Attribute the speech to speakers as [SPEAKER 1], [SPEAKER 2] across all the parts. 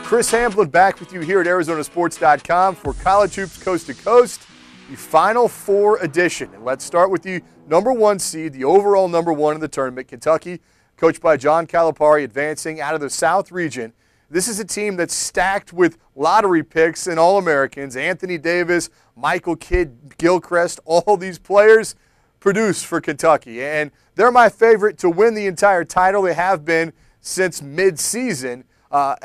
[SPEAKER 1] Chris Hamblin back with you here at ArizonaSports.com for College Hoops Coast to Coast, the Final Four edition. And let's start with the number one seed, the overall number one in the tournament, Kentucky, coached by John Calipari, advancing out of the South region. This is a team that's stacked with lottery picks and All-Americans. Anthony Davis, Michael Kidd, Gilchrist, all these players produce for Kentucky. And they're my favorite to win the entire title. They have been since mid-season.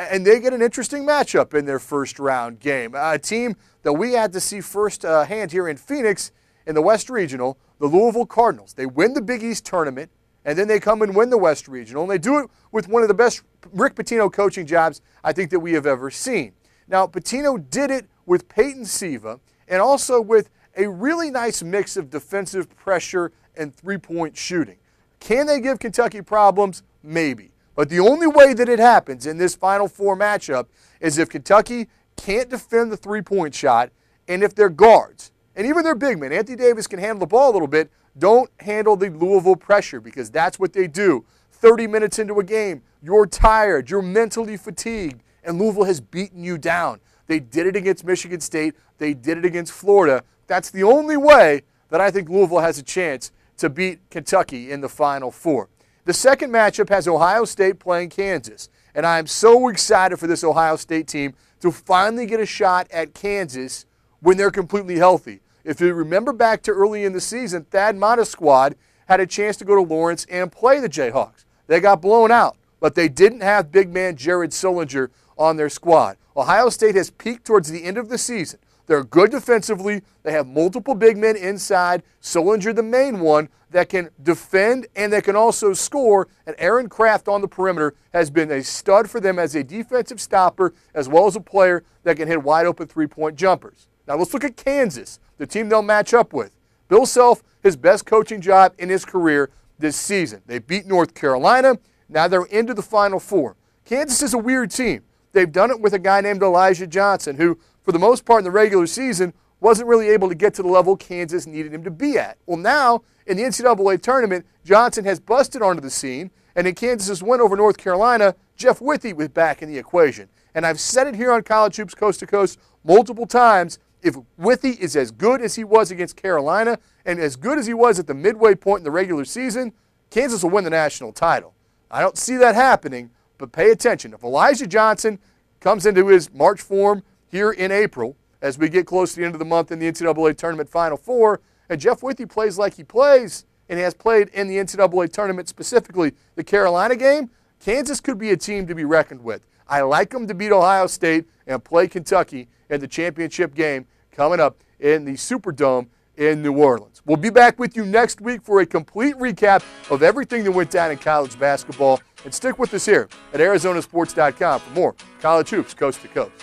[SPEAKER 1] And they get an interesting matchup in their first round game. A team that we had to see firsthand here in Phoenix in the West Regional, the Louisville Cardinals. They win the Big East tournament, and then they come and win the West Regional. And they do it with one of the best Rick Pitino coaching jobs I think that we have ever seen. Now, Pitino did it with Peyton Siva and also with a really nice mix of defensive pressure and three-point shooting. Can they give Kentucky problems? Maybe. But the only way that it happens in this Final Four matchup is if Kentucky can't defend the three-point shot and if their guards, and even their big men, Anthony Davis can handle the ball a little bit, don't handle the Louisville pressure, because that's what they do. 30 minutes into a game, you're tired, you're mentally fatigued, and Louisville has beaten you down. They did it against Michigan State. They did it against Florida. That's the only way that I think Louisville has a chance to beat Kentucky in the Final Four. The second matchup has Ohio State playing Kansas, and I am so excited for this Ohio State team to finally get a shot at Kansas when they're completely healthy. If you remember back to early in the season, Thad Matta's squad had a chance to go to Lawrence and play the Jayhawks. They got blown out, but they didn't have big man Jared Sullinger on their squad. Ohio State has peaked towards the end of the season. They're good defensively. They have multiple big men inside. Sullinger, the main one, that can defend and that can also score. And Aaron Craft on the perimeter has been a stud for them as a defensive stopper, as well as a player that can hit wide open three-point jumpers. Now let's look at Kansas, the team they'll match up with. Bill Self, his best coaching job in his career this season. They beat North Carolina. Now they're into the Final Four. Kansas is a weird team. They've done it with a guy named Elijah Johnson, who, for the most part in the regular season, wasn't really able to get to the level Kansas needed him to be at. Well, now, in the NCAA tournament, Johnson has busted onto the scene, and in Kansas' win over North Carolina, Jeff Withey was back in the equation. And I've said it here on College Hoops Coast to Coast multiple times, if Withey is as good as he was against Carolina and as good as he was at the midway point in the regular season, Kansas will win the national title. I don't see that happening, but pay attention. If Elijah Johnson comes into his March form here in April, as we get close to the end of the month in the NCAA Tournament Final Four, and Jeff Withey plays like he plays and has played in the NCAA Tournament, specifically the Carolina game, Kansas could be a team to be reckoned with. I like them to beat Ohio State and play Kentucky in the championship game coming up in the Superdome in New Orleans. We'll be back with you next week for a complete recap of everything that went down in college basketball. And stick with us here at ArizonaSports.com for more College Hoops Coast to Coast.